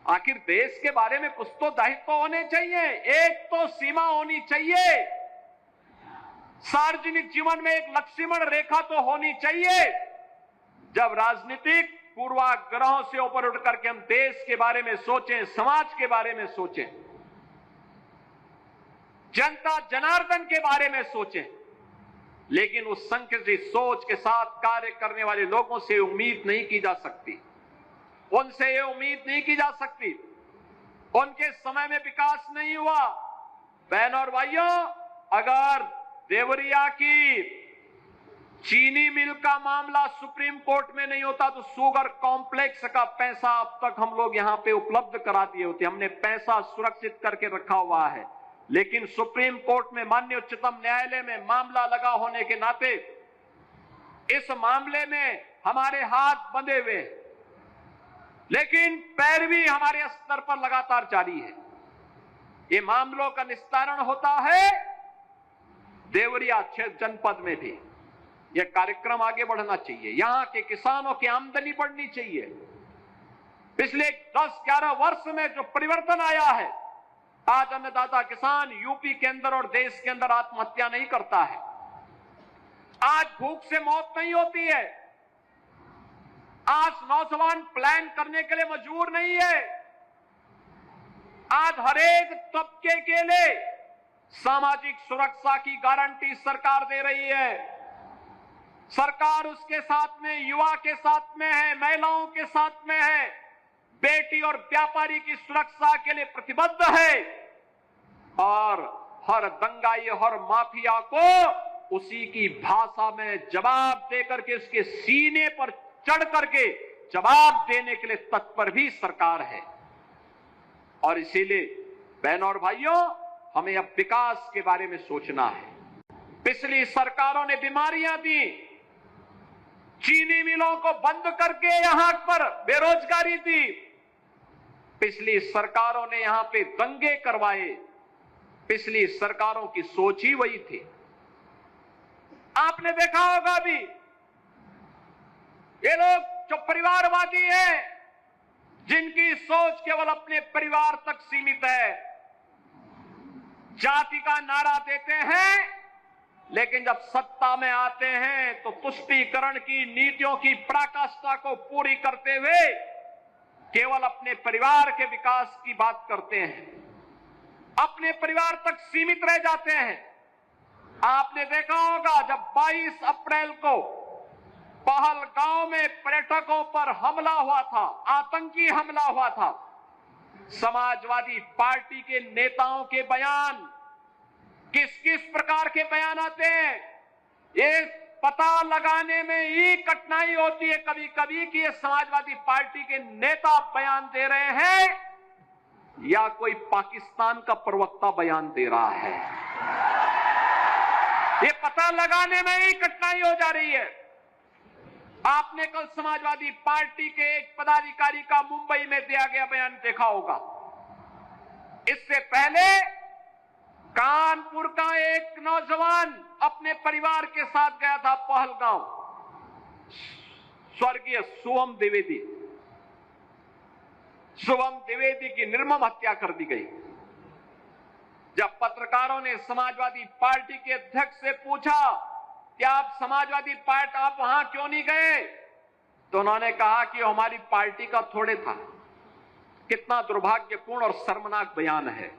आखिर देश के बारे में कुछ तो दायित्व होने चाहिए, एक तो सीमा होनी चाहिए, सार्वजनिक जीवन में एक लक्ष्मण रेखा तो होनी चाहिए। जब राजनीतिक पूर्वाग्रहों से ऊपर उठ करके हम देश के बारे में सोचें, समाज के बारे में सोचें, जनता जनार्दन के बारे में सोचें, लेकिन उस संकुचित सोच के साथ कार्य करने वाले लोगों से उम्मीद नहीं की जा सकती, उनसे ये उम्मीद नहीं की जा सकती। उनके समय में विकास नहीं हुआ। बहनों और भाइयों, अगर देवरिया की चीनी मिल का मामला सुप्रीम कोर्ट में नहीं होता तो शुगर कॉम्प्लेक्स का पैसा अब तक हम लोग यहां पे उपलब्ध करा दिए होते। हमने पैसा सुरक्षित करके रखा हुआ है, लेकिन सुप्रीम कोर्ट में, माननीय उच्चतम न्यायालय में मामला लगा होने के नाते इस मामले में हमारे हाथ बंधे हुए हैं, लेकिन पैरवी हमारे स्तर पर लगातार जारी है। ये मामलों का निस्तारण होता है देवरिया जनपद में भी। यह कार्यक्रम आगे बढ़ना चाहिए, यहां के किसानों की आमदनी बढ़नी चाहिए। पिछले 10-11 वर्ष में जो परिवर्तन आया है, आज अन्नदाता किसान यूपी के अंदर और देश के अंदर आत्महत्या नहीं करता है, आज भूख से मौत नहीं होती है, आज नौजवान प्लान करने के लिए मजबूर नहीं है, आज हरेक तबके के लिए सामाजिक सुरक्षा की गारंटी सरकार दे रही है। सरकार उसके साथ में, युवा के साथ में है, महिलाओं के साथ में है, बेटी और व्यापारी की सुरक्षा के लिए प्रतिबद्ध है, और हर दंगाई, हर माफिया को उसी की भाषा में जवाब देकर के उसके सीने पर चढ़ करके जवाब देने के लिए तत्पर भी सरकार है। और इसीलिए बहनों और भाइयों, हमें अब विकास के बारे में सोचना है। पिछली सरकारों ने बीमारियां दी, चीनी मिलों को बंद करके यहां पर बेरोजगारी दी, पिछली सरकारों ने यहां पे दंगे करवाए, पिछली सरकारों की सोच ही वही थी। आपने देखा होगा भी, ये लोग जो परिवारवादी हैं, जिनकी सोच केवल अपने परिवार तक सीमित है, जाति का नारा देते हैं, लेकिन जब सत्ता में आते हैं तो तुष्टीकरण की नीतियों की पराकाष्ठा को पूरी करते हुए केवल अपने परिवार के विकास की बात करते हैं, अपने परिवार तक सीमित रह जाते हैं। आपने देखा होगा जब 22 अप्रैल को पहलगांव में पर्यटकों पर हमला हुआ था, आतंकी हमला हुआ था, समाजवादी पार्टी के नेताओं के बयान, किस किस प्रकार के बयान आते हैं, ये पता लगाने में ही कठिनाई होती है कभी कभी कि ये समाजवादी पार्टी के नेता बयान दे रहे हैं या कोई पाकिस्तान का प्रवक्ता बयान दे रहा है। ये पता लगाने में ही कठिनाई हो जा रही है। आपने कल समाजवादी पार्टी के एक पदाधिकारी का मुंबई में दिया गया बयान देखा होगा। इससे पहले कानपुर का एक नौजवान अपने परिवार के साथ गया था पहलगांव, स्वर्गीय शुभम द्विवेदी की निर्मम हत्या कर दी गई। जब पत्रकारों ने समाजवादी पार्टी के अध्यक्ष से पूछा कि आप समाजवादी पार्टी, आप वहां क्यों नहीं गए, तो उन्होंने कहा कि हमारी पार्टी का थोड़े था। कितना दुर्भाग्यपूर्ण और शर्मनाक बयान है।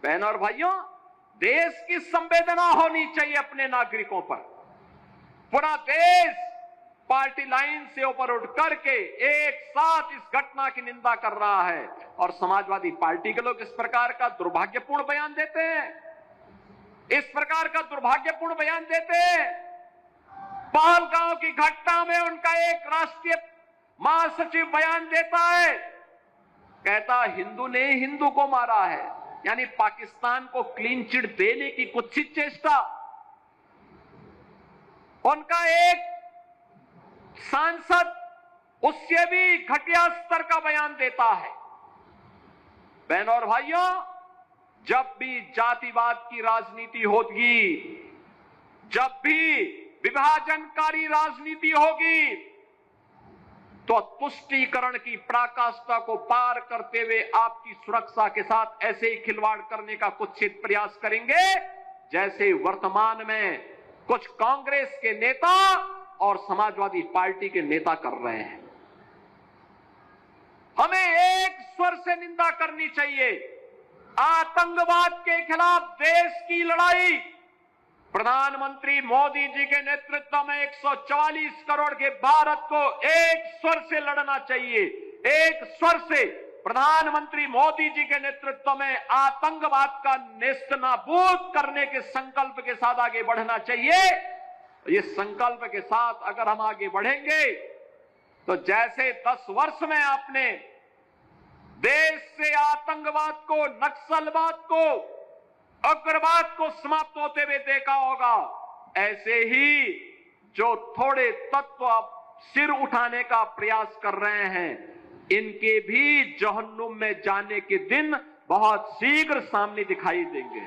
बहनों और भाइयों, देश की संवेदना होनी चाहिए अपने नागरिकों पर। पूरा देश पार्टी लाइन से ऊपर उठ करके एक साथ इस घटना की निंदा कर रहा है, और समाजवादी पार्टी के लोग इस प्रकार का दुर्भाग्यपूर्ण बयान देते हैं, इस प्रकार का दुर्भाग्यपूर्ण बयान देते हैं। पहलगांव की घटना में उनका एक राष्ट्रीय महासचिव बयान देता है, कहता हिंदू ने हिंदू को मारा है, यानी पाकिस्तान को क्लीन चिट देने की कुत्सित चेष्टा। उनका एक सांसद उससे भी घटिया स्तर का बयान देता है। बहनों और भाइयों, जब भी जातिवाद की राजनीति होगी, जब भी विभाजनकारी राजनीति होगी, तो तुष्टीकरण की पराकाष्ठा को पार करते हुए आपकी सुरक्षा के साथ ऐसे ही खिलवाड़ करने का कुत्सित प्रयास करेंगे जैसे वर्तमान में कुछ कांग्रेस के नेता और समाजवादी पार्टी के नेता कर रहे हैं। हमें एक स्वर से निंदा करनी चाहिए। आतंकवाद के खिलाफ देश की लड़ाई प्रधानमंत्री मोदी जी के नेतृत्व में 144 करोड़ के भारत को एक स्वर से लड़ना चाहिए। एक स्वर से प्रधानमंत्री मोदी जी के नेतृत्व में आतंकवाद का नेस्तनाबूद करने के संकल्प के साथ आगे बढ़ना चाहिए। इस संकल्प के साथ अगर हम आगे बढ़ेंगे तो जैसे 10 वर्ष में आपने देश से आतंकवाद को, नक्सलवाद को, उग्रवाद को समाप्त होते हुए देखा होगा, ऐसे ही जो थोड़े तत्व अब सिर उठाने का प्रयास कर रहे हैं, इनके भी जहन्नुम में जाने के दिन बहुत शीघ्र सामने दिखाई देंगे।